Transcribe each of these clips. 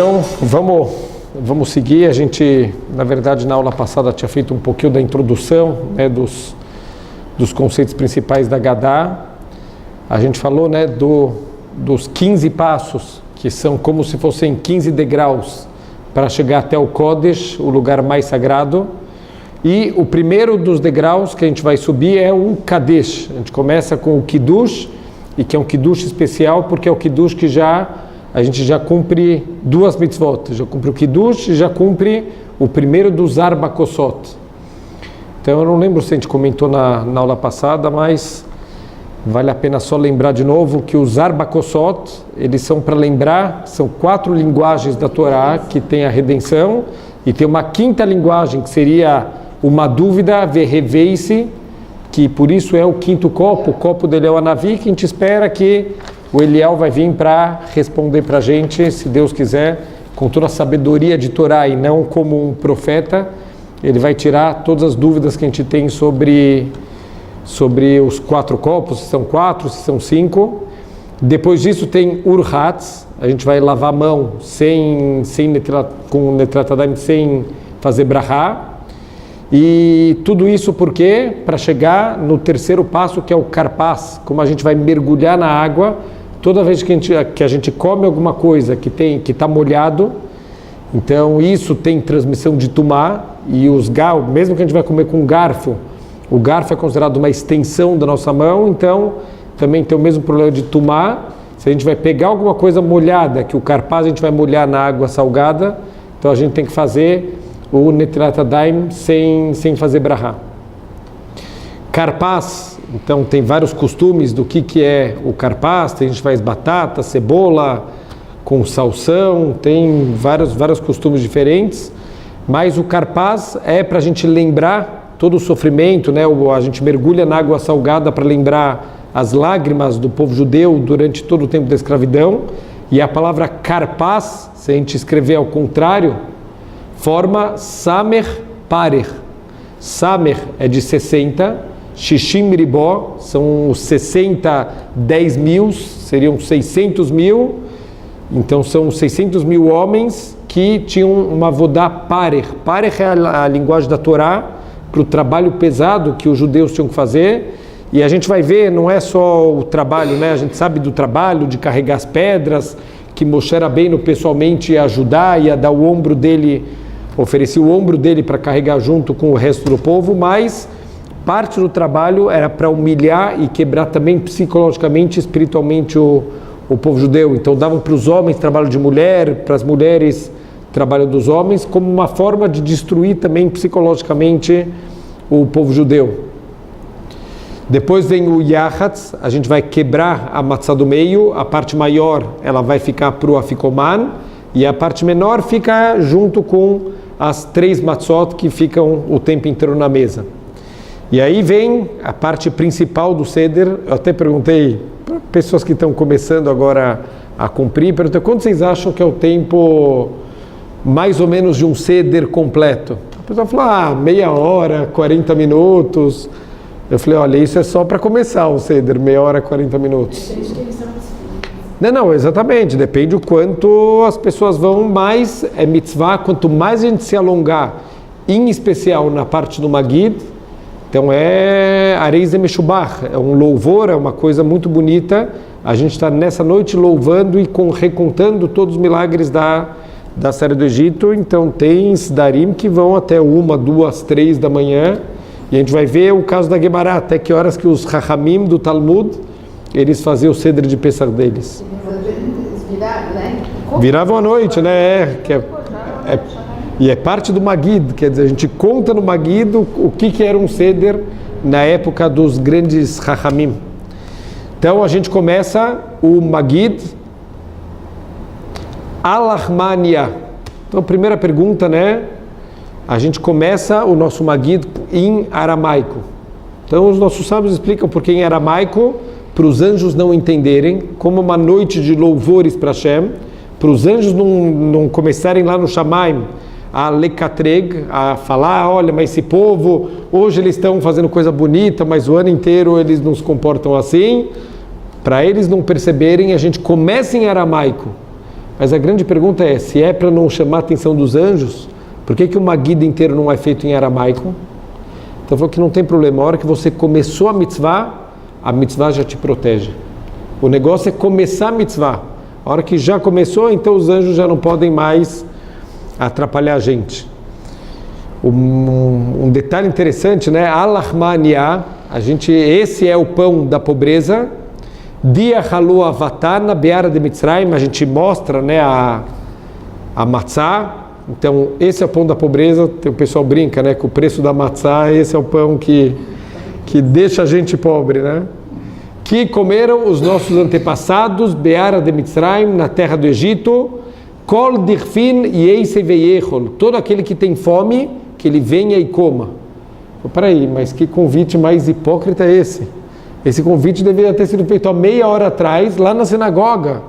Então, vamos seguir. A gente, na verdade, na aula passada tinha feito um pouquinho da introdução, né, dos conceitos principais da Gadá. A gente falou, né, dos 15 passos, que são como se fossem 15 degraus para chegar até o Kodesh, o lugar mais sagrado. E o primeiro dos degraus que a gente vai subir é o Kadesh. A gente começa com o Kiddush, e que é um Kiddush especial, porque é o Kiddush que a gente já cumpre duas mitzvot. Já cumpre o Kiddush e já cumpre o primeiro dos Arba Kosot. Então eu não lembro se a gente comentou na aula passada, mas vale a pena só lembrar de novo que os Arba Kosot, eles são para lembrar, são 4 linguagens da Torá que tem a redenção, e tem uma quinta linguagem que seria uma dúvida, verreveise, que por isso é o quinto copo. O copo dele é o Anavi, que a gente espera que o Eliel vai vir para responder para a gente, se Deus quiser, com toda a sabedoria de Torá e não como um profeta. Ele vai tirar todas as dúvidas que a gente tem sobre os 4 copos, se são 4, se são 5. Depois disso tem Urhatz, a gente vai lavar a mão com Netratadaim, sem fazer brahá. E tudo isso por quê? Para chegar no terceiro passo, que é o Karpas, como a gente vai mergulhar na água. Toda vez que a gente come alguma coisa que está molhado, então isso tem transmissão de tumá, e mesmo que a gente vai comer com garfo, o garfo é considerado uma extensão da nossa mão, então também tem o mesmo problema de tumá. Se a gente vai pegar alguma coisa molhada, que o Karpas a gente vai molhar na água salgada, então a gente tem que fazer o Netratadaim sem fazer brahá. Karpas, então tem vários costumes do que é o Karpas. A gente faz batata, cebola com salsão, tem vários costumes diferentes, mas o Karpas é para a gente lembrar todo o sofrimento, né? A gente mergulha na água salgada para lembrar as lágrimas do povo judeu durante todo o tempo da escravidão, e a palavra Karpas, se a gente escrever ao contrário, forma Samer Parer. Samer é de 60, Shishim Ribó são os 60 10 mil, seriam 600 mil, então são 600 mil homens que tinham uma avodá Parer. Parer é a linguagem da Torá para o trabalho pesado que os judeus tinham que fazer, e a gente vai ver, não é só o trabalho, né? A gente sabe do trabalho de carregar as pedras, que Moshe Rabbeinu pessoalmente ia ajudar, ia dar o ombro dele, oferecia o ombro dele para carregar junto com o resto do povo, mas parte do trabalho era para humilhar e quebrar também psicologicamente e espiritualmente o povo judeu. Então davam para os homens trabalho de mulher, para as mulheres trabalho dos homens, como uma forma de destruir também psicologicamente o povo judeu. Depois vem o Yahatz, a gente vai quebrar a matzá do meio, a parte maior ela vai ficar para o Afikoman, e a parte menor fica junto com as 3 matzot que ficam o tempo inteiro na mesa. E aí vem a parte principal do Seder. Eu até perguntei para pessoas que estão começando agora a cumprir, perguntei quanto vocês acham que é o tempo mais ou menos de um Seder completo. A pessoa falou, meia hora, 40 minutos. Eu falei, olha, isso é só para começar o Seder, meia hora, 40 minutos. Não, exatamente, depende do quanto as pessoas vão, mais é mitzvah, quanto mais a gente se alongar, em especial na parte do Magid, então é Areis de Meshubach, é um louvor, é uma coisa muito bonita. A gente está nessa noite louvando e recontando todos os milagres da saída do Egito. Então tem Sidarim que vão até 1, 2, 3 da manhã, e a gente vai ver o caso da Gemara, até que horas que os Chachamim do Talmud, eles faziam o Seder de Pesach deles. Viravam à noite, né? E é parte do Magid, quer dizer, a gente conta no Magid o que era um Seder na época dos grandes Chachamim. Então a gente começa o Magid Al-Ahmania. Então, primeira pergunta, né? A gente começa o nosso Magid em aramaico. Então os nossos sábios explicam por que em aramaico, para os anjos não entenderem, como uma noite de louvores para Hashem, para os anjos não começarem lá no Shamaim a lecatreg, a falar, olha, mas esse povo, hoje eles estão fazendo coisa bonita, mas o ano inteiro eles não se comportam assim. Para eles não perceberem, a gente começa em aramaico, Mas a grande pergunta é, se é para não chamar a atenção dos anjos, por que o Magid inteiro não é feito em aramaico? Então falou que não tem problema, a hora que você começou a mitzvah já te protege. O negócio é começar a mitzvah. A hora que já começou, então os anjos já não podem mais atrapalhar a gente. Um detalhe interessante, né? Alachmaniá, esse é o pão da pobreza. Dia halu avatar na beara de Mitzrayim, a gente mostra, né, a matzá. Então, esse é o pão da pobreza. O pessoal brinca, né, com o preço da matzá, esse é o pão que deixa a gente pobre, né? Que comeram os nossos antepassados, beara de Mitzrayim, na terra do Egito, kol dirfin yeisei veiechol, todo aquele que tem fome, que ele venha e coma. Peraí, mas que convite mais hipócrita é esse? Esse convite deveria ter sido feito há meia hora atrás, lá na sinagoga.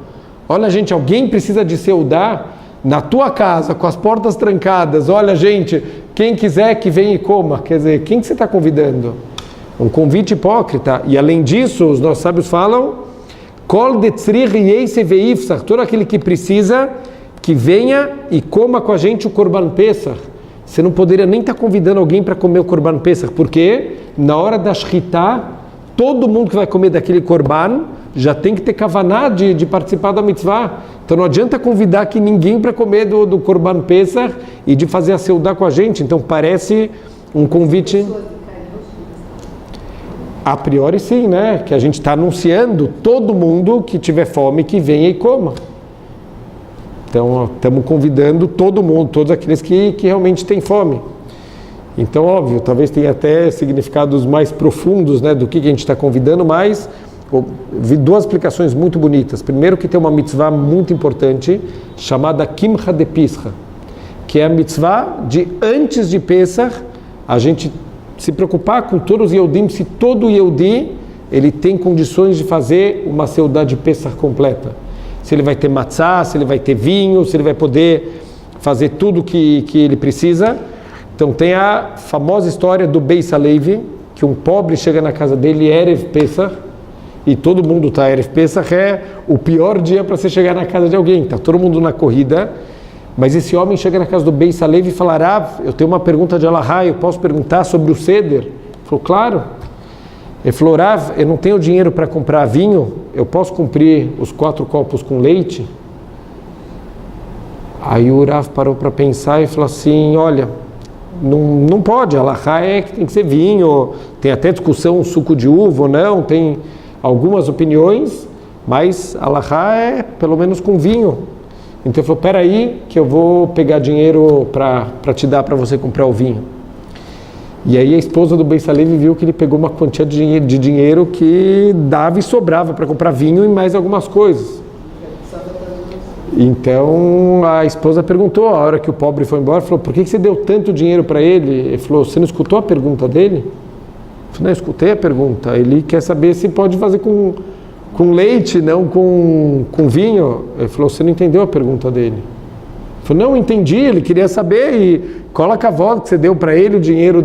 Olha, gente, alguém precisa de seudá na tua casa, com as portas trancadas. Olha, gente, quem quiser que venha e coma. Quer dizer, quem que você está convidando? Um convite hipócrita. E além disso, os nossos sábios falam, kol detzrich yeisei veifsach, todo aquele que precisa, que venha e coma com a gente o Korban Pesach. Você não poderia nem estar convidando alguém para comer o Korban Pesach, porque na hora da Shritá, todo mundo que vai comer daquele Korban já tem que ter kavaná de participar da mitzvah. Então não adianta convidar aqui ninguém para comer do Korban Pesach e de fazer a seudá com a gente. Então parece um convite... A priori sim, né? Que a gente está anunciando todo mundo que tiver fome que venha e coma. Então estamos convidando todo mundo, todos aqueles que realmente têm fome. Então, óbvio, talvez tenha até significados mais profundos, né, do que a gente está convidando, mas vi duas explicações muito bonitas. Primeiro, que tem uma mitzvah muito importante, chamada Kimcha de Pischa, que é a mitzvah de antes de Pesach, a gente se preocupar com todos os Yehudim, se todo Yehudi ele tem condições de fazer uma seudá de Pesach completa. Se ele vai ter matzá, se ele vai ter vinho, se ele vai poder fazer tudo que ele precisa. Então tem a famosa história do Beis Halevi, que um pobre chega na casa dele, Erev Pesach, e todo mundo está Erev Pesach, é o pior dia para você chegar na casa de alguém, está todo mundo na corrida, mas esse homem chega na casa do Beis Halevi e fala, Rav, eu tenho uma pergunta de Alahá, eu posso perguntar sobre o Seder? Ele falou, claro. Ele falou, Rav, eu não tenho dinheiro para comprar vinho, eu posso cumprir os 4 copos com leite? Aí o Rav parou para pensar e falou assim, olha, não pode, Alahá é que tem que ser vinho, tem até discussão suco de uva ou não, tem algumas opiniões, mas Alahá é pelo menos com vinho. Então ele falou, peraí que eu vou pegar dinheiro para te dar para você comprar o vinho. E aí a esposa do Beis Halevi viu que ele pegou uma quantia de dinheiro que dava e sobrava para comprar vinho e mais algumas coisas. Então a esposa perguntou, a hora que o pobre foi embora, falou, por que você deu tanto dinheiro para ele? Ele falou, você não escutou a pergunta dele? Eu falei, não, eu escutei a pergunta. Ele quer saber se pode fazer com leite, não com vinho. Ele falou, você não entendeu a pergunta dele? Ele falou, não, entendi, ele queria saber e coloca a volta que você deu para ele o dinheiro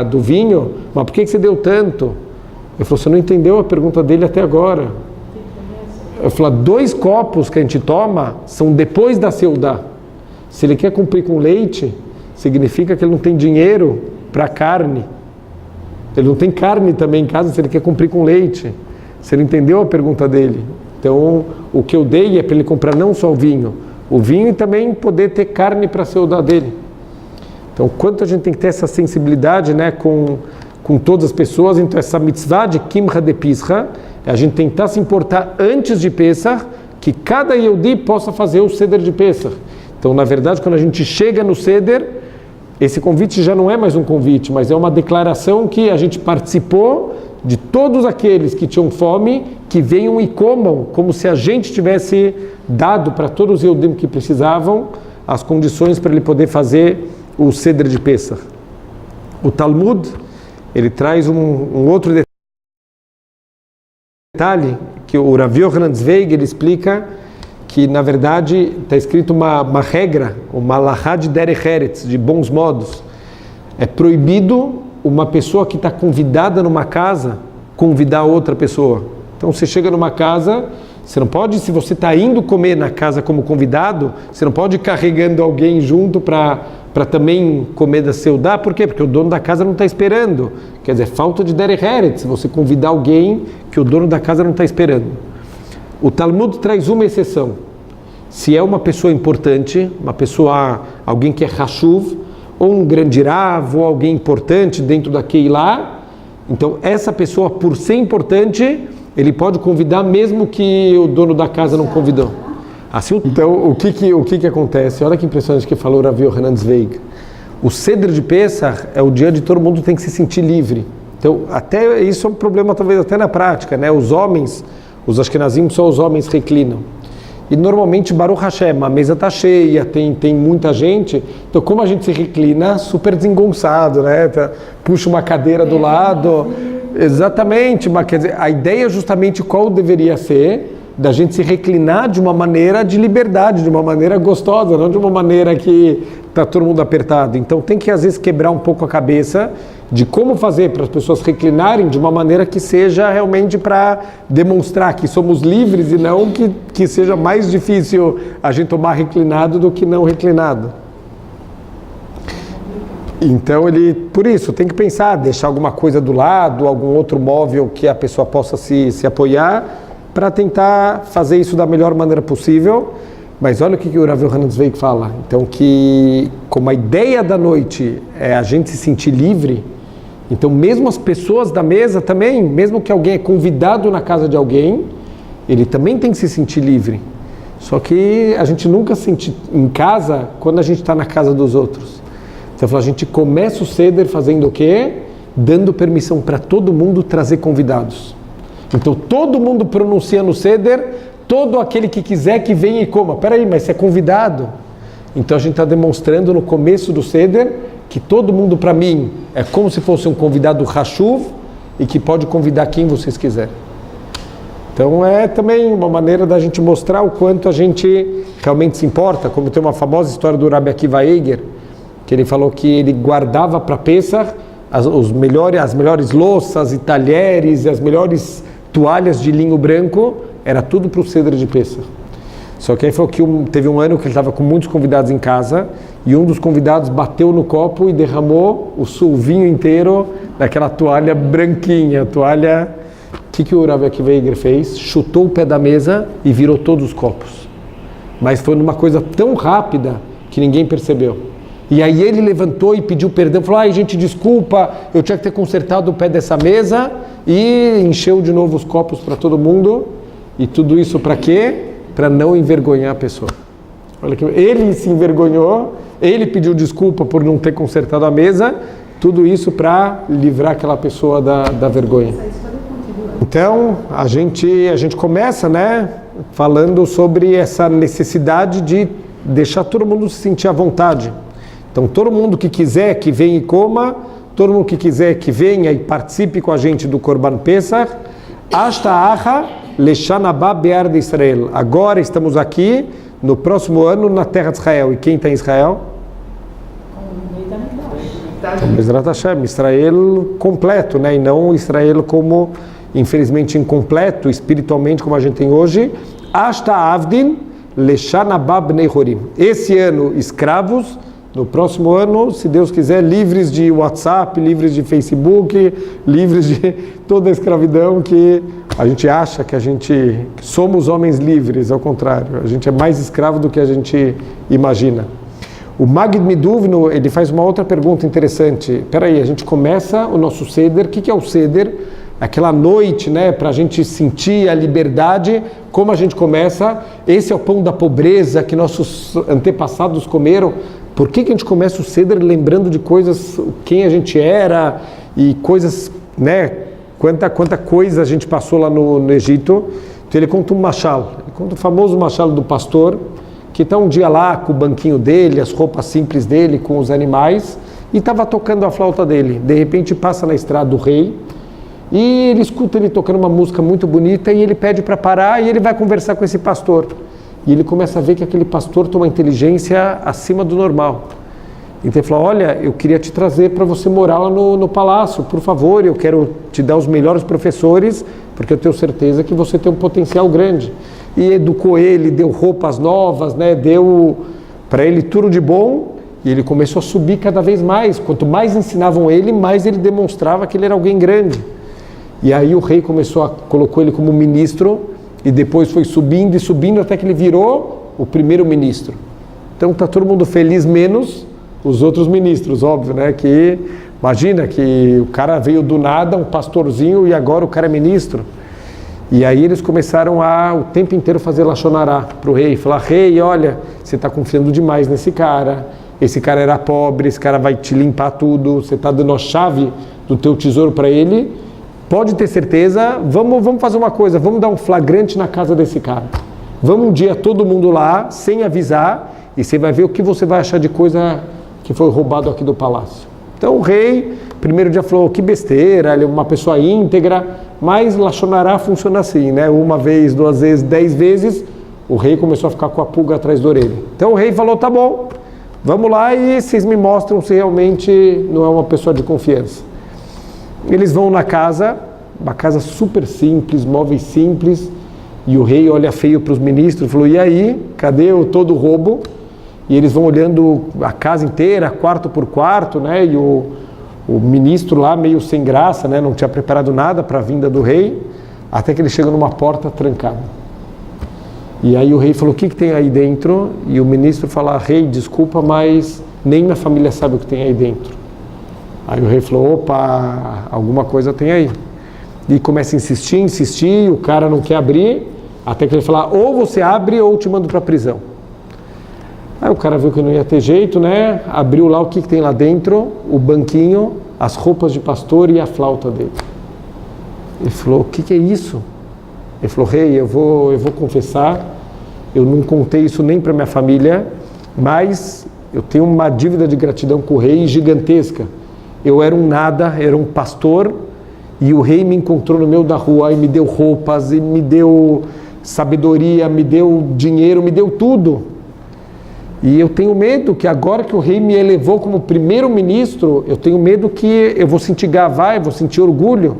do vinho, mas por que você deu tanto? Ele falou, você não entendeu a pergunta dele até agora. Eu falei, 2 copos que a gente toma são depois da seudá. Se ele quer cumprir com leite, significa que ele não tem dinheiro para carne. Ele não tem carne também em casa se ele quer cumprir com leite. Você não entendeu a pergunta dele. Então, o que eu dei é para ele comprar não só o vinho e também poder ter carne para a seudá dele. Então, quanto a gente tem que ter essa sensibilidade, né, com todas as pessoas. Então, essa mitzvah de Kimcha de Pischa, a gente tentar se importar antes de Pesach, que cada Yehudi possa fazer o Seder de Pesach. Então, na verdade, quando a gente chega no Seder, esse convite já não é mais um convite, mas é uma declaração que a gente participou de todos aqueles que tinham fome, que venham e comam, como se a gente tivesse dado para todos os Yehudim que precisavam as condições para ele poder fazer o Seder de Pesach. O Talmud, ele traz um outro detalhe, que o Rav Yochanan Zweig, ele explica que, na verdade, está escrito uma regra, uma alahá de derech eretz, de bons modos. É proibido uma pessoa que está convidada numa casa convidar outra pessoa. Então, você chega numa casa, Você não pode, se você está indo comer na casa como convidado, você não pode ir carregando alguém junto para também comer da seudá. Por quê? Porque o dono da casa não está esperando. Quer dizer, falta de derech eretz, se você convidar alguém que o dono da casa não está esperando. O Talmud traz uma exceção. Se é uma pessoa importante, uma pessoa, alguém que é hashuv, ou um grande rav, ou alguém importante dentro da Keilah, então essa pessoa, por ser importante, ele pode convidar mesmo que o dono da casa não convidou. Assim, então, o que acontece? Olha que impressionante que falou o Rav Yohanan Zweig. O Seder de Pesach é o dia de todo mundo tem que se sentir livre. Então, até isso é um problema talvez até na prática, né? Os homens, os Ashkenazim, só os homens reclinam. E normalmente, Baruch Hashem, a mesa está cheia, tem muita gente. Então, como a gente se reclina, super desengonçado, né? Puxa uma cadeira do lado. Exatamente, mas quer dizer, a ideia justamente qual deveria ser da gente se reclinar de uma maneira de liberdade, de uma maneira gostosa, não de uma maneira que está todo mundo apertado. Então tem que às vezes quebrar um pouco a cabeça de como fazer para as pessoas reclinarem de uma maneira que seja realmente para demonstrar que somos livres e não que seja mais difícil a gente tomar reclinado do que não reclinado. Então por isso, tem que pensar, deixar alguma coisa do lado, algum outro móvel que a pessoa possa se apoiar, para tentar fazer isso da melhor maneira possível. Mas olha o que o Rav Yohanan Zweig fala. Então, que como a ideia da noite é a gente se sentir livre, então mesmo as pessoas da mesa também, mesmo que alguém é convidado na casa de alguém, ele também tem que se sentir livre. Só que a gente nunca se sente em casa quando a gente está na casa dos outros. Então, a gente começa o Seder fazendo o quê? Dando permissão para todo mundo trazer convidados. Então, todo mundo pronuncia no Seder, todo aquele que quiser que venha e coma. Peraí, mas você é convidado? Então, a gente está demonstrando no começo do Seder que todo mundo, para mim, é como se fosse um convidado Hashuv e que pode convidar quem vocês quiserem. Então, é também uma maneira da gente mostrar o quanto a gente realmente se importa. Como tem uma famosa história do Rabbi Akiva Eiger, que ele falou que ele guardava para Pesach as melhores louças e talheres, as melhores toalhas de linho branco, era tudo para o Seder de Pesach. Só que aí falou que teve um ano que ele estava com muitos convidados em casa e um dos convidados bateu no copo e derramou o vinho inteiro daquela toalha branquinha, toalha... O que o Rav Akiva Eiger fez? Chutou o pé da mesa e virou todos os copos. Mas foi numa coisa tão rápida que ninguém percebeu. E aí ele levantou e pediu perdão, falou, ai gente, desculpa, eu tinha que ter consertado o pé dessa mesa, e encheu de novo os copos para todo mundo. E tudo isso para quê? Para não envergonhar a pessoa. Olha que ele se envergonhou, ele pediu desculpa por não ter consertado a mesa, tudo isso para livrar aquela pessoa da vergonha. Então, a gente começa, né, falando sobre essa necessidade de deixar todo mundo se sentir à vontade. Então, todo mundo que quiser que venha e coma, todo mundo que quiser que venha e participe com a gente do Korban Pesach, Ashta Acha Leshanabá Be'ar de Israel. Agora estamos aqui, no próximo ano, na terra de Israel. E quem está em Israel? Bezrat Hashem, Israel completo, né? E não Israel como, infelizmente, incompleto, espiritualmente, como a gente tem hoje. Ashta Avdin Leshanabá Bnei Horim. Esse ano, escravos. No próximo ano, se Deus quiser, livres de WhatsApp, livres de Facebook, livres de toda a escravidão que a gente acha que somos homens livres, ao contrário, a gente é mais escravo do que a gente imagina. O Magid Miduvno, ele faz uma outra pergunta interessante. Peraí, a gente começa o nosso Seder, o que é o Seder? Aquela noite, né, para a gente sentir a liberdade, como a gente começa? Esse é o pão da pobreza que nossos antepassados comeram. Por que a gente começa o Seder lembrando de coisas, quem a gente era e coisas, né? Quanta coisa a gente passou lá no Egito. Então ele conta um machal, ele conta o famoso machal do pastor, que está um dia lá com o banquinho dele, as roupas simples dele, com os animais, e estava tocando a flauta dele. De repente passa na estrada o rei, e ele escuta ele tocando uma música muito bonita, e ele pede para parar, e ele vai conversar com esse pastor. E ele começa a ver que aquele pastor tem uma inteligência acima do normal. Então ele falou, olha, eu queria te trazer para você morar lá no palácio, por favor, eu quero te dar os melhores professores, porque eu tenho certeza que você tem um potencial grande. e educou ele, deu roupas novas, né? Deu para ele tudo de bom, e ele começou a subir cada vez mais. Quanto mais ensinavam ele, mais ele demonstrava que ele era alguém grande. E aí o rei colocou ele como ministro, e depois foi subindo e subindo até que ele virou o primeiro ministro. Então está todo mundo feliz, menos os outros ministros, óbvio, né? Que imagina que o cara veio do nada, um pastorzinho, e agora o cara é ministro. E aí eles começaram o tempo inteiro fazer lachonará para o rei, falar: rei, olha, você está confiando demais nesse cara, esse cara era pobre, esse cara vai te limpar tudo, você está dando a chave do teu tesouro para ele, pode ter certeza, vamos fazer uma coisa, vamos dar um flagrante na casa desse cara. Vamos um dia todo mundo lá, sem avisar, e você vai ver o que você vai achar de coisa que foi roubado aqui do palácio. Então o rei, primeiro dia falou: que besteira, ele é uma pessoa íntegra, mas lachonará funciona assim, né? Uma vez, 2 vezes, 10 vezes, o rei começou a ficar com a pulga atrás da orelha. Então o rei falou: tá bom, vamos lá e vocês me mostram se realmente não é uma pessoa de confiança. Eles vão na casa, uma casa super simples, móveis simples, e o rei olha feio para os ministros e falou: e aí, cadê todo o roubo? E eles vão olhando a casa inteira, quarto por quarto, né? E o ministro lá meio sem graça, né? Não tinha preparado nada para a vinda do rei, até que ele chega numa porta trancada. E aí o rei falou: o que tem aí dentro? E o ministro fala: rei, desculpa, mas nem minha família sabe o que tem aí dentro. Aí o rei falou: opa, alguma coisa tem aí. E começa a insistir, o cara não quer abrir, até que ele fala: ou você abre ou eu te mando para a prisão. Aí o cara viu que não ia ter jeito, né? Abriu lá, o que tem lá dentro? O banquinho, as roupas de pastor e a flauta dele. Ele falou: o que é isso? Ele falou: rei, eu vou confessar, eu não contei isso nem para minha família, mas eu tenho uma dívida de gratidão com o rei gigantesca. Eu era um nada, era um pastor, e o rei me encontrou no meio da rua e me deu roupas, e me deu sabedoria, me deu dinheiro, me deu tudo. E eu tenho medo que agora que o rei me elevou como primeiro-ministro, eu tenho medo que eu vou sentir gavá, eu vou sentir orgulho.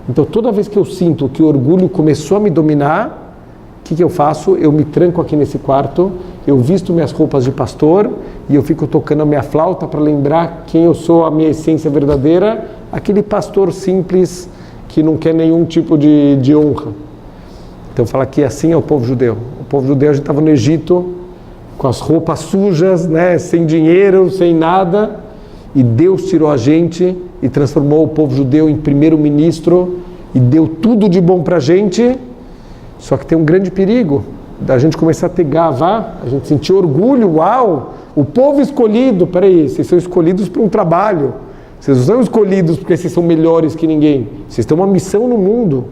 Então toda vez que eu sinto que o orgulho começou a me dominar, o que eu faço? Eu me tranco aqui nesse quarto, eu visto minhas roupas de pastor e eu fico tocando a minha flauta para lembrar quem eu sou, a minha essência verdadeira, aquele pastor simples que não quer nenhum tipo de honra. Então fala que assim é o povo judeu. O povo judeu, a gente estava no Egito, com as roupas sujas, né, sem dinheiro, sem nada, e Deus tirou a gente e transformou o povo judeu em primeiro-ministro e deu tudo de bom para a gente. Só que tem um grande perigo da gente começar a ter gavá, a gente sentir orgulho. Uau, o povo escolhido, peraí, vocês são escolhidos para um trabalho, vocês não são escolhidos porque vocês são melhores que ninguém, vocês têm uma missão no mundo.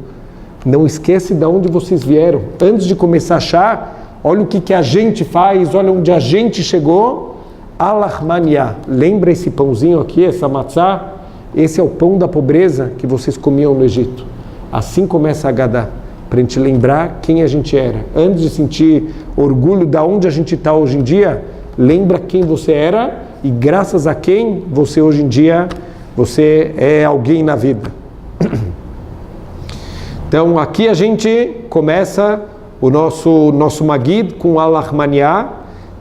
Não esquece de onde vocês vieram. Antes de começar a achar, olha o que a gente faz, olha onde a gente chegou. Alachmaniá, lembra esse pãozinho aqui, essa matzá? Esse é o pão da pobreza que vocês comiam no Egito. Assim começa a Agadá, para a gente lembrar quem a gente era. Antes de sentir orgulho de onde a gente está hoje em dia, lembra quem você era e graças a quem você hoje em dia, você é alguém na vida. Então aqui a gente começa o nosso Magid com Alachmaniá,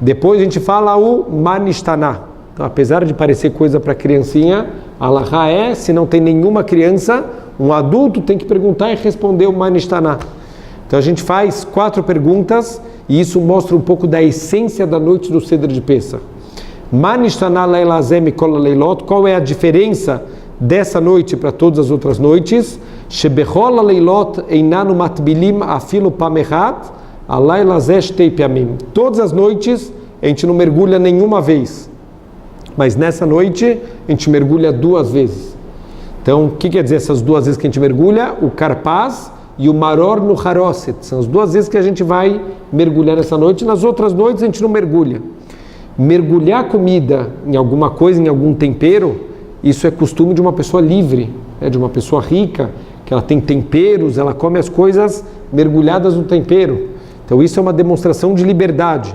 depois a gente fala o Manishtaná. Então, apesar de parecer coisa para criancinha, Alahá é, se não tem nenhuma criança, um adulto tem que perguntar e responder o Manishtaná. Então a gente faz 4 perguntas e isso mostra um pouco da essência da noite do Seder de Pesach. Manishtaná leilazé mikol leilot, qual é a diferença dessa noite para todas as outras noites? Shebechol leilot einanu matbilim afilo pamechat, alailazé shtei piamim. Todas as noites a gente não mergulha nenhuma vez, mas nessa noite a gente mergulha 2 vezes. Então, o que quer dizer essas 2 vezes que a gente mergulha? O Karpaz e o Maror no Haroset. São as 2 vezes que a gente vai mergulhar nessa noite. Nas outras noites a gente não mergulha. Mergulhar comida em alguma coisa, em algum tempero, isso é costume de uma pessoa livre, né? De uma pessoa rica, que ela tem temperos, ela come as coisas mergulhadas no tempero. Então isso é uma demonstração de liberdade.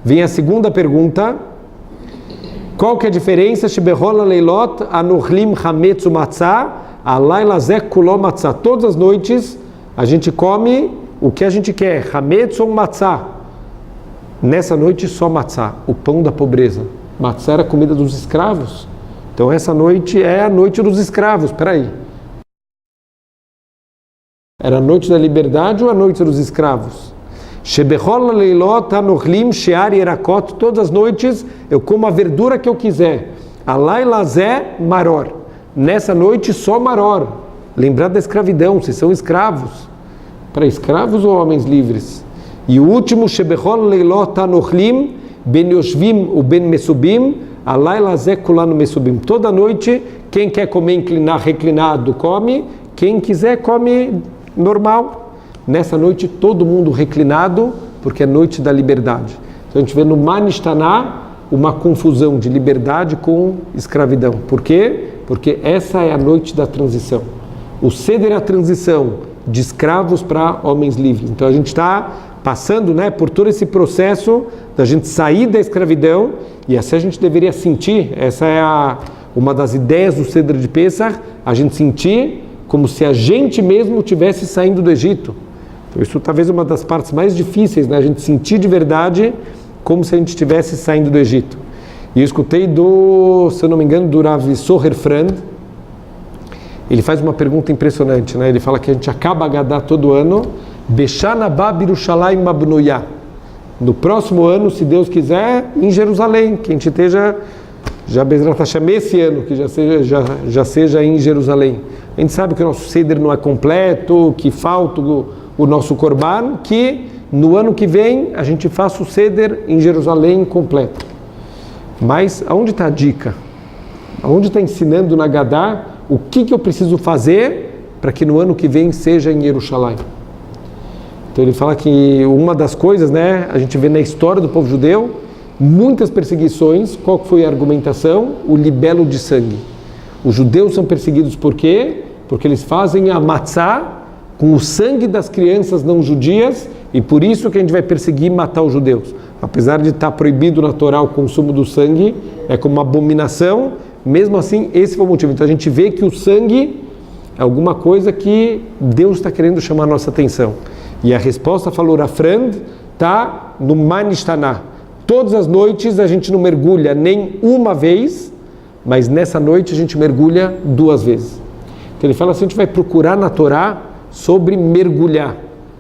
Vem a segunda pergunta: qual que é a diferença? Shebechol leilot anochlim chametz umatzah, alailazé kulom matzah. Todas as noites a gente come o que a gente quer, hametz ou matzah. Nessa noite só matzah, o pão da pobreza. Matzah era a comida dos escravos. Então essa noite é a noite dos escravos. Espera aí. Era a noite da liberdade ou a noite dos escravos? Shebechol leilot anochlim shear yerakot. Todas as noites eu como a verdura que eu quiser. Alai lazé maror. Nessa noite só maror. Lembrar da escravidão, vocês são escravos. Para escravos ou homens livres? E o último, Shebechol leilot anochlim ben yoshvim u ben mesubim, alai lazé kulanu mesubim. Toda noite, quem quer comer reclinado, come. Quem quiser, come normal. Nessa noite, todo mundo reclinado, porque é noite da liberdade. Então a gente vê no Manishtaná uma confusão de liberdade com escravidão. Por quê? Porque essa é a noite da transição. O Seder é a transição de escravos para homens livres. Então a gente está passando, né, por todo esse processo da gente sair da escravidão, e assim a gente deveria sentir. Essa é uma das ideias do Seder de Pesach, a gente sentir como se a gente mesmo estivesse saindo do Egito. Então, isso talvez é uma das partes mais difíceis, né? A gente sentir de verdade como se a gente estivesse saindo do Egito. E eu escutei se eu não me engano, do Rav Soher Frand. Ele faz uma pergunta impressionante, né? Ele fala que a gente acaba a Gadá todo ano, Beshana ba Birushalayim mabnuya. No próximo ano, se Deus quiser, em Jerusalém, que a gente esteja já Bezrat Hashem esse ano, que já seja em Jerusalém. A gente sabe que o nosso Seder não é completo, que falta o nosso Korban, que no ano que vem a gente faça o Seder em Jerusalém completo. Mas aonde está a dica? Aonde está ensinando na Gadá o que eu preciso fazer para que no ano que vem seja em Jerusalém? Então ele fala que uma das coisas, né, a gente vê na história do povo judeu, muitas perseguições. Qual foi a argumentação? O libelo de sangue. Os judeus são perseguidos por quê? Porque eles fazem a matzá com o sangue das crianças não judias, e por isso que a gente vai perseguir e matar os judeus. Apesar de estar proibido na Torá o consumo do sangue, é como uma abominação, mesmo assim esse foi o motivo. Então a gente vê que o sangue é alguma coisa que Deus está querendo chamar a nossa atenção. E a resposta, falou Rafrand, está no Manishtaná. Todas as noites a gente não mergulha nem uma vez, mas nessa noite a gente mergulha 2 vezes. Então ele fala assim, a gente vai procurar na Torá sobre mergulhar.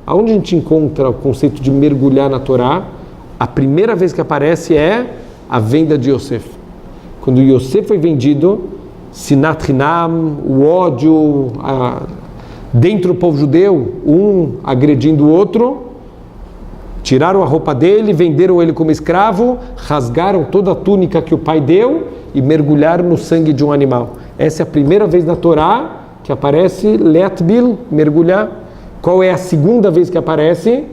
Aonde a gente encontra o conceito de mergulhar na Torá? A primeira vez que aparece é a venda de Yosef. Quando Yosef foi vendido, Sinat Hinam, o ódio, dentro do povo judeu, um agredindo o outro, tiraram a roupa dele, venderam ele como escravo, rasgaram toda a túnica que o pai deu e mergulharam no sangue de um animal. Essa é a primeira vez na Torá que aparece Letbil, mergulhar. Qual é a segunda vez que aparece?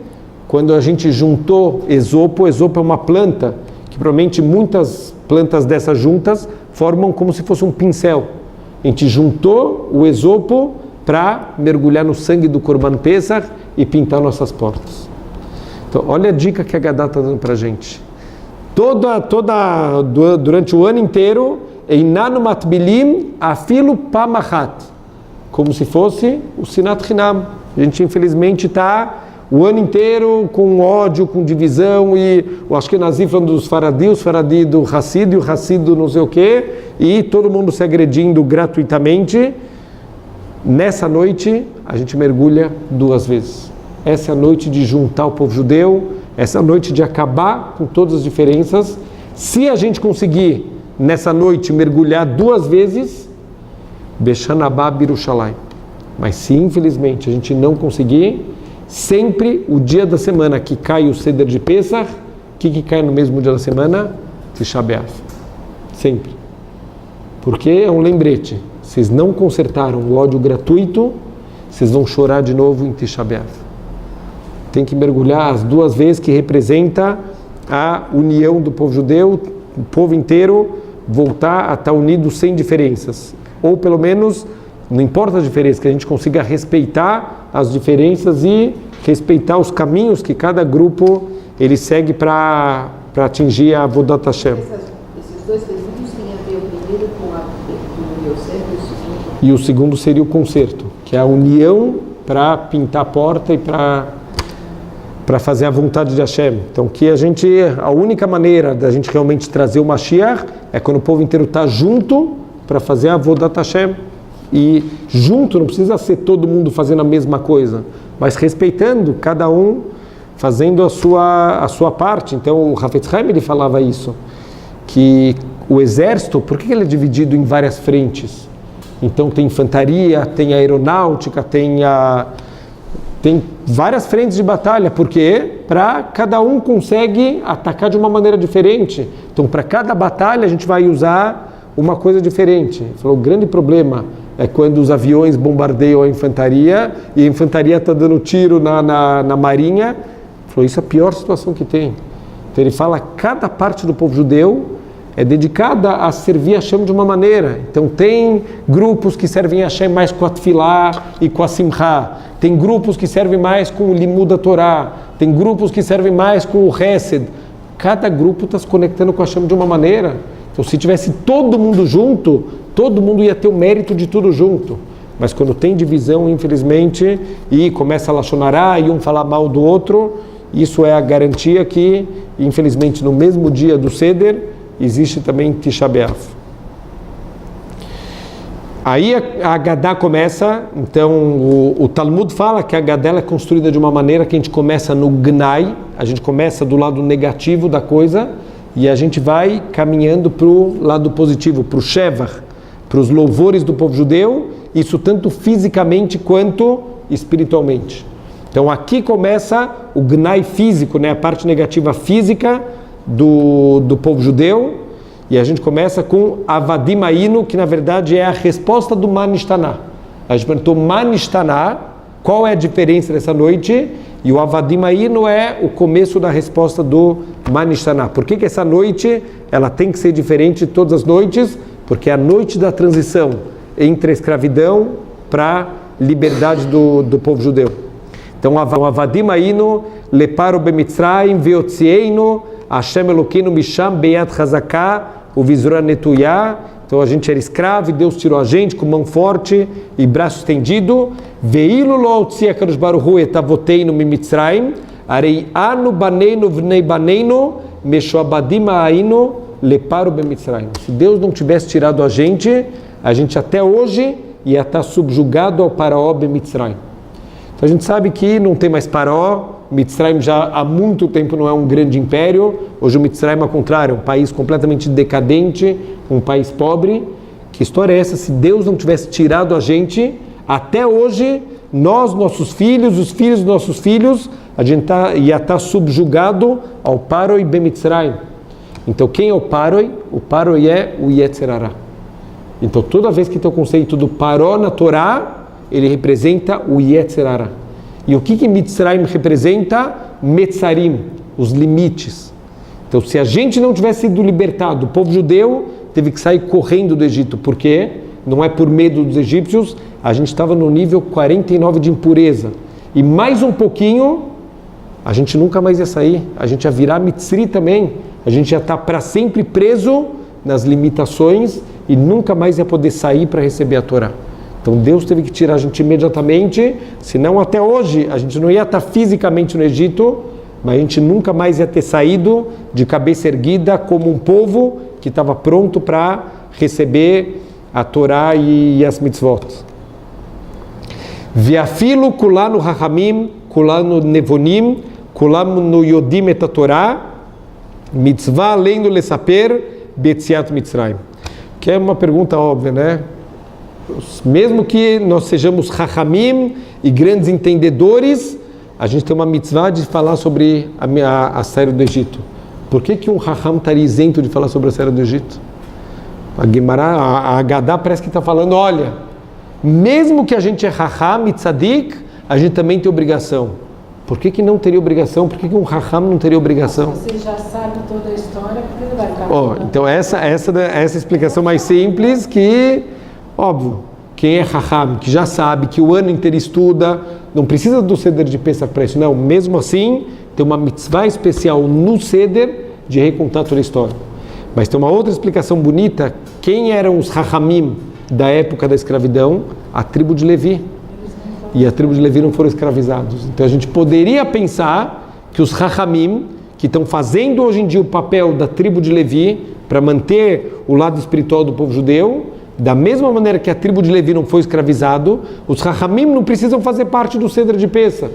Quando a gente juntou esopo. Esopo é uma planta que provavelmente muitas plantas dessas juntas formam como se fosse um pincel. A gente juntou o esopo para mergulhar no sangue do Korban Pesach e pintar nossas portas. Então, olha a dica que a Gadá está dando para a gente. Durante o ano inteiro, Einanu matbilim afilo pamachat, como se fosse o Sinat Hinam. A gente, infelizmente, está o ano inteiro com ódio, com divisão, e o Ashkenazi falando dos Faradi, os Faradi do Hassid, e o Hassid do não sei o quê, e todo mundo se agredindo gratuitamente. Nessa noite, a gente mergulha 2 vezes. Essa é a noite de juntar o povo judeu, essa é a noite de acabar com todas as diferenças. Se a gente conseguir, nessa noite, mergulhar 2 vezes, Beshanabá Birushalayim. Mas se infelizmente a gente não conseguir, sempre o dia da semana que cai o Seder de Pesach, o que cai no mesmo dia da semana? Tisha B'Av. Sempre. Porque é um lembrete. Vocês não consertaram o ódio gratuito, vocês vão chorar de novo em Tisha B'Av. Tem que mergulhar as 2 vezes, que representa a união do povo judeu, o povo inteiro voltar a estar unido sem diferenças. Ou pelo menos, não importa a diferença, que a gente consiga respeitar as diferenças e respeitar os caminhos que cada grupo ele segue para atingir a Avodat Hashem. Esses 2 períodos têm a ver o primeiro com o Yosef e o segundo? E o segundo seria o concerto, que é a união para pintar a porta e para para fazer a vontade de Hashem. Então, a única maneira da gente realmente trazer o Mashiach é quando o povo inteiro está junto para fazer a Avodat Hashem. E junto, não precisa ser todo mundo fazendo a mesma coisa, mas respeitando cada um, fazendo a sua parte. Então, o Hafetz Haim, ele falava isso, que o exército, por que ele é dividido em várias frentes? Então, tem infantaria, tem aeronáutica, tem várias frentes de batalha, porque para cada um consegue atacar de uma maneira diferente. Então, para cada batalha, a gente vai usar uma coisa diferente. Ele falou, o grande problema é quando os aviões bombardeiam a infantaria e a infantaria está dando tiro na marinha. Ele falou, isso é a pior situação que tem. Então, ele fala, cada parte do povo judeu é dedicada a servir a Hashem de uma maneira. Então tem grupos que servem a Hashem mais com a Tfilá e com a Simcha. Tem grupos que servem mais com o Limud da Torá. Tem grupos que servem mais com o Hesed. Cada grupo está se conectando com a Hashem de uma maneira. Então se tivesse todo mundo junto, todo mundo ia ter o mérito de tudo junto. Mas quando tem divisão, infelizmente, e começa a lachonará e um falar mal do outro, isso é a garantia que, infelizmente, no mesmo dia do Seder, existe também Tisha B'Av. Aí a Haggadah começa, então o Talmud fala que a Haggadah é construída de uma maneira que a gente começa no Gnai, a gente começa do lado negativo da coisa e a gente vai caminhando para o lado positivo, para o Shevach, para os louvores do povo judeu, isso tanto fisicamente quanto espiritualmente. Então aqui começa o Gnai físico, né, a parte negativa física do povo judeu, e a gente começa com Avadim Ainu, que na verdade é a resposta do Manishtaná. A gente perguntou Manishtaná, qual é a diferença dessa noite? E o Avadim Ainu é o começo da resposta do Manishtaná. Por que essa noite ela tem que ser diferente de todas as noites? Porque é a noite da transição entre a escravidão para a liberdade do povo judeu. Então, Avadim Ainu, Leparo Bemitzrayim, Veotzienu, Hashem Elokeinu Misham Beyat Chazaká, o Vizura Netuyá. Então a gente era escravo e Deus tirou a gente com mão forte e braço estendido. Veilu lo otzia kadosh baruch hu et avoteinu mimitzrayim, arei anu baneinu vnei baneinu meshoabadim ha'ainu leparo bemitzrayim. Se Deus não tivesse tirado a gente até hoje ia estar subjugado ao Paraó Bemitzrayim. Então a gente sabe que não tem mais Paraó. Mitzrayim já há muito tempo não é um grande império. Hoje o Mitzrayim, ao contrário, é um país completamente decadente, um país pobre. Que história é essa? Se Deus não tivesse tirado a gente, até hoje, nós, nossos filhos, os filhos dos nossos filhos, a gente ia estar subjugado ao Paroi Bemitzrayim. Então quem é o Paroi? O Paroi é o Yetzer Hara. Então toda vez que tem o conceito do Paró na Torá, ele representa o Yetzer Hara. E o que Mitzrayim representa? Metzarim, os limites. Então, se a gente não tivesse sido libertado, o povo judeu teve que sair correndo do Egito. Por quê? Não é por medo dos egípcios, a gente estava no nível 49 de impureza. E mais um pouquinho, a gente nunca mais ia sair. A gente ia virar Mitzri também. A gente ia estar para sempre preso nas limitações e nunca mais ia poder sair para receber a Torá. Então Deus teve que tirar a gente imediatamente, senão até hoje a gente não ia estar fisicamente no Egito, mas a gente nunca mais ia ter saído de cabeça erguida como um povo que estava pronto para receber a Torá e as mitzvot. Viafilo kulanu hachamim, kulanu nevonim, kulanu yodim et Torá, mitzvah além do lesaper, betziat mitzrayim. Que é uma pergunta óbvia, né? Mesmo que nós sejamos hachamim e grandes entendedores, a gente tem uma mitzvah de falar sobre a saída do Egito. Por que um hacham estaria isento de falar sobre a saída do Egito? A Gemara, a Haggadah parece que está falando, olha, mesmo que a gente é hacham e tzadik, a gente também tem obrigação. Por que não teria obrigação? Por que um hacham não teria obrigação? Você já sabe toda a história, por que não vai ficar? Então essa explicação mais simples que... Óbvio, quem é Raham, que já sabe que o ano inteiro estuda, não precisa do Seder de Pesach para isso, não. Mesmo assim, tem uma mitzvah especial no Seder de recontar toda a história. Mas tem uma outra explicação bonita. Quem eram os Rahamim da época da escravidão? A tribo de Levi. E a tribo de Levi não foram escravizados. Então a gente poderia pensar que os Rahamim, que estão fazendo hoje em dia o papel da tribo de Levi, para manter o lado espiritual do povo judeu, da mesma maneira que a tribo de Levi não foi escravizado, os Rahamim não precisam fazer parte do Cedra de Pesa.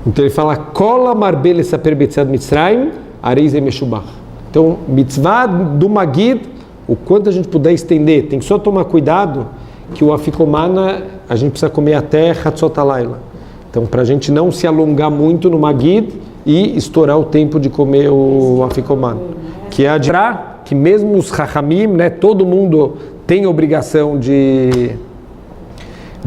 Então ele fala, Kola marbele saper betziad mitzrayim, areis emeshubach. Então, mitzvah do Magid, o quanto a gente puder estender, tem que só tomar cuidado que o afikomana a gente precisa comer até Hatzot Halayla. Então, para a gente não se alongar muito no Magid e estourar o tempo de comer o afikomana. Que é que mesmo os Chachamim, né, todo mundo tem a obrigação de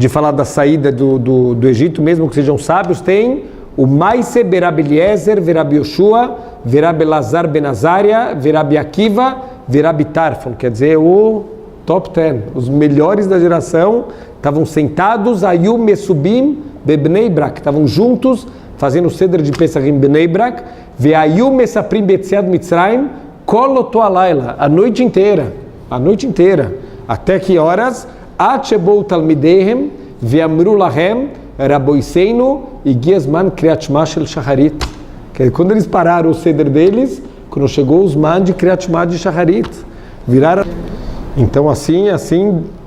falar da saída do Egito, mesmo que sejam sábios, tem o Maise Berab Eliezer, Verab Yoshua, Verab Elazar Ben Azaria, Verab Akiva, Verab Tarfon, quer dizer, o top 10, os melhores da geração, estavam sentados, Ayum Mesubim, Bebnei Brak, estavam juntos, fazendo o Cedra de Pesach em Bnei Brak, Ve'ayum Mesaprim Betziad Mitzrayim, Koloto Alayla, a noite inteira, até que horas? Achebou Talmidehem, Ve'amru Lahem, Raboiseinu e Giasman Kriyat Shema Shel Shacharit. Quando eles pararam o ceder deles, quando chegou os man de Kriyat Shema de Shacharit, viraram. Então assim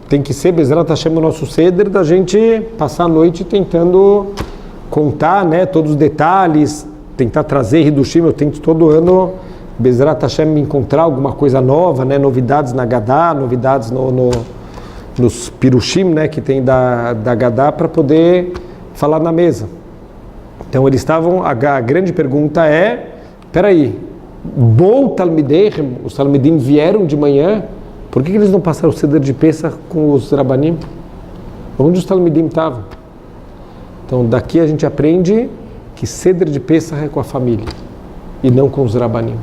tem que ser Bezrat Hashem o nosso ceder, da gente passar a noite tentando contar, né, todos os detalhes, tentar trazer Hidushim. Eu tento todo ano Bezrat Hashem encontrar alguma coisa nova, né, novidades na Gadá, novidades nos pirushim, né, que tem da Gadá, para poder falar na mesa. Então eles estavam, a grande pergunta é, peraí, Bou Talmidehem, os Talmidim vieram de manhã, por que eles não passaram o Ceder de Pesach com os Rabanim? Onde os Talmidim estavam? Então daqui a gente aprende que Ceder de Pesach é com a família e não com os Rabanim.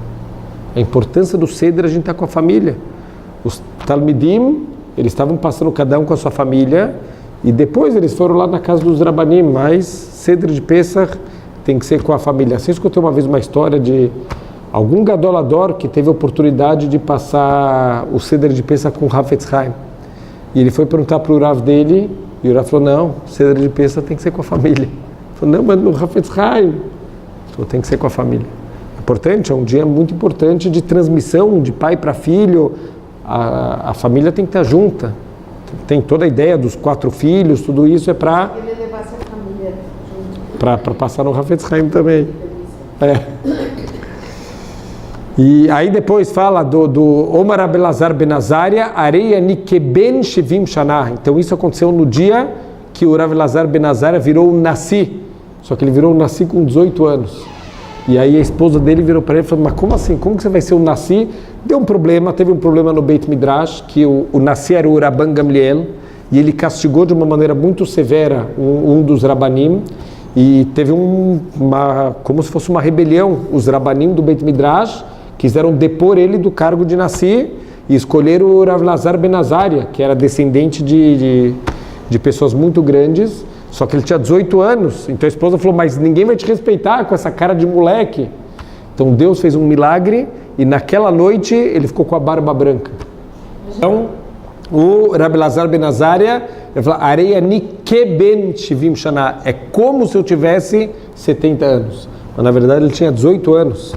A importância do Ceder, a gente está com a família. Os Talmidim, eles estavam passando cada um com a sua família e depois eles foram lá na casa dos Rabanim, mas Ceder de Pesach tem que ser com a família. Assim, eu escutei uma vez uma história de algum gadolador que teve a oportunidade de passar o Ceder de Pesach com o Hafetz Haim. E ele foi perguntar para o Rav dele, e o Rav falou, não, o Ceder de Pesach tem que ser com a família. Ele falou, não, mas no Hafetz Haim. Ele falou, tem que ser com a família. Importante, é um dia muito importante de transmissão de pai para filho. A família tem que estar junta. Tem toda a ideia dos 4 filhos, tudo isso é para ele levasse a família junto. Para passar no Hafetz Haim também. E aí depois fala do Omar Abelazar Ben Azaria, Areia Nikeben Shivim Shanah. Então isso aconteceu no dia que o Rav Elazar Ben Azaria virou um Nassi. Só que ele virou um Nassi com 18 anos. E aí a esposa dele virou para ele e falou, mas como assim? Como que você vai ser um Nassi? Teve um problema no Beit Midrash, que o Nassi era o Rabban Gamliel, e ele castigou de uma maneira muito severa um dos Rabanim, e teve como se fosse uma rebelião. Os Rabanim do Beit Midrash quiseram depor ele do cargo de Nassi e escolheram o Rav Elazar Ben Azaria, que era descendente de pessoas muito grandes, só que ele tinha 18 anos. Então a esposa falou, mas ninguém vai te respeitar com essa cara de moleque. Então Deus fez um milagre e naquela noite ele ficou com a barba branca. Então o Rav Elazar Ben Azaria, ele falou, Areia Nikeben Shivim Shana, é como se eu tivesse 70 anos. Mas na verdade ele tinha 18 anos.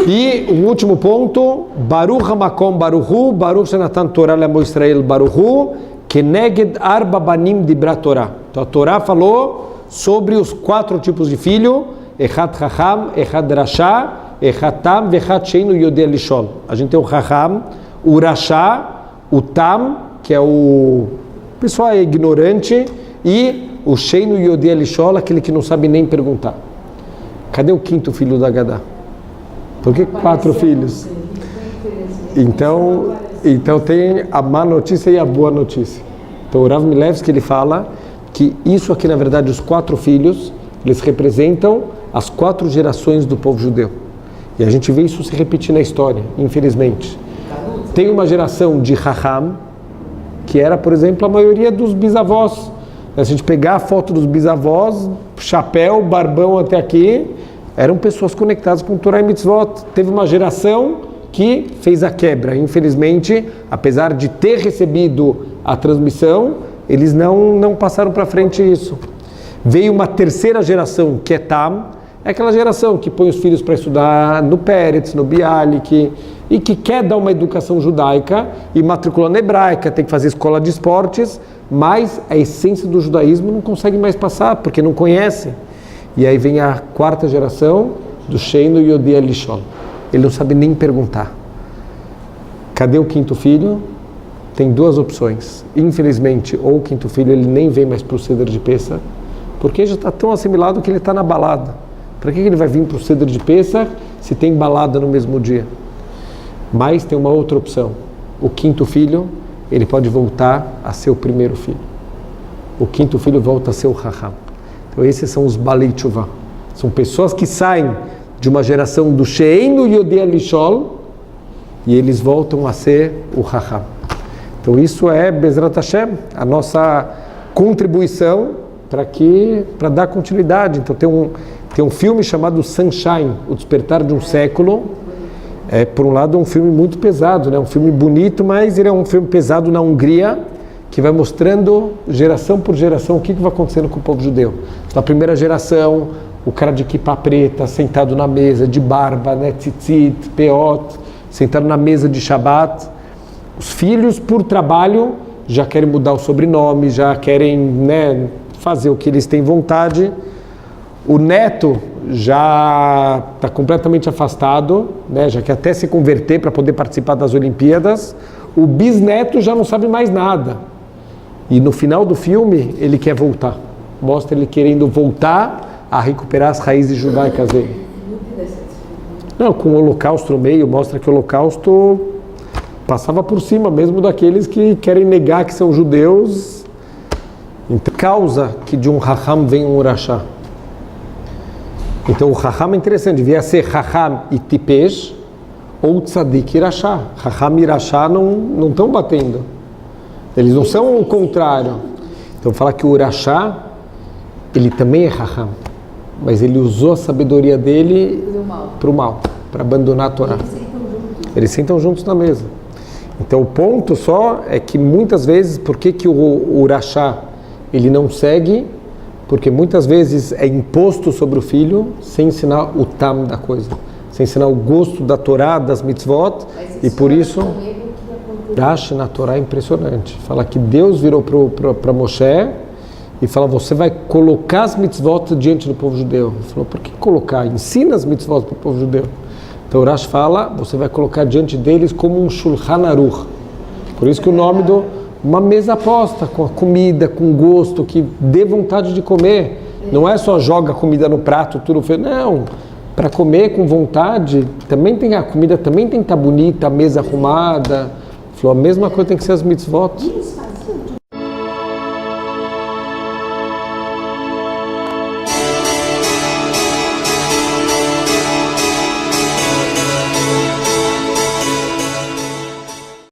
E o último ponto, Baruch HaMakom Baruchu, Baruch Shenatan Torah Le'amo Israel Baruchu, Keneged Arba Banim Dibra Torah. Então a Torá falou sobre os 4 tipos de filho, Echad Chacham, Echad Rasha, Echad Tam, Vechad Sheinu Yodeh Lishol. A gente tem o Chacham, o Rasha, o Tam, que é o pessoal ignorante, e o Sheinu Yodeh Lishol, aquele que não sabe nem perguntar. Cadê o 5º filho da Gadá? Por que 4 filhos? Então tem a má notícia e a boa notícia. Então o Rav Milevski, ele fala que isso aqui, na verdade, os 4 filhos, eles representam as 4 gerações do povo judeu. E a gente vê isso se repetir na história, infelizmente. Tem uma geração de Raham, que era, por exemplo, a maioria dos bisavós. Se a gente pegar a foto dos bisavós, chapéu, barbão até aqui, eram pessoas conectadas com Torah e Mitzvot. Teve uma geração que fez a quebra. Infelizmente, apesar de ter recebido a transmissão, eles não passaram para frente isso. Veio uma terceira geração, que é Tam, é aquela geração que põe os filhos para estudar no Peretz, no Bialik, e que quer dar uma educação judaica e matricular na hebraica, tem que fazer escola de esportes, mas a essência do judaísmo não consegue mais passar, porque não conhece. E aí vem a quarta geração do Sheinu Yodi Elishon. Ele não sabe nem perguntar. Cadê o quinto filho? Tem duas opções. Infelizmente, ou o quinto filho ele nem vem mais para o Seder de Pesach, porque já está tão assimilado que ele está na balada. Para que ele vai vir para o Seder de Pesach se tem balada no mesmo dia? Mas tem uma outra opção. O quinto filho, ele pode voltar a ser o primeiro filho. O quinto filho volta a ser o Raham. Então esses são os Balei Teshuvah. São pessoas que saem de uma geração do Sheinu Yodei Lishol e eles voltam a ser o Raham. Então isso é Bezrat Hashem, a nossa contribuição para dar continuidade. Então tem um filme chamado Sunshine, O Despertar de um Século. Por um lado é um filme muito pesado, né? Um filme bonito, mas ele é um filme pesado na Hungria, que vai mostrando geração por geração o que vai acontecendo com o povo judeu. Na primeira geração, o cara de kippah preta, sentado na mesa, de barba, né? Tzitzit, peot, sentado na mesa de Shabbat. Os filhos, por trabalho, já querem mudar o sobrenome, já querem, né, fazer o que eles têm vontade. O neto já está completamente afastado, né, já quer até se converter para poder participar das Olimpíadas. O bisneto já não sabe mais nada. E no final do filme, ele quer voltar. Mostra ele querendo voltar a recuperar as raízes judaicas dele. Não, com o holocausto no meio, mostra que o holocausto passava por cima mesmo daqueles que querem negar que são judeus. Então, causa que de um Raham vem um Urashá. Então o Raham é interessante, devia ser Raham e Tipesh ou Tzadik e Irashá. Raham e Irashá não estão batendo. Eles não são o contrário. Então fala que o Urashá, ele também é Raham, mas ele usou a sabedoria dele para o mal, para abandonar a Torá. Eles sentam juntos na mesa. Então o ponto só é que muitas vezes, por que o Urashá ele não segue? Porque muitas vezes é imposto sobre o filho sem ensinar o tam da coisa, sem ensinar o gosto da Torá, das mitzvot, e por isso Rashi na Torá é impressionante. Fala que Deus virou para Moshe e fala, você vai colocar as mitzvot diante do povo judeu. Ele falou, por que colocar? Ensina as mitzvot para o povo judeu. Então Rashi fala, você vai colocar diante deles como um Shulchan Aruch. Por isso que o nome uma mesa posta, com a comida, com gosto, que dê vontade de comer. Não é só joga a comida no prato, tudo feio. Não, para comer com vontade, a comida também tem que estar bonita, a mesa arrumada. Falou, a mesma coisa tem que ser as mitzvot.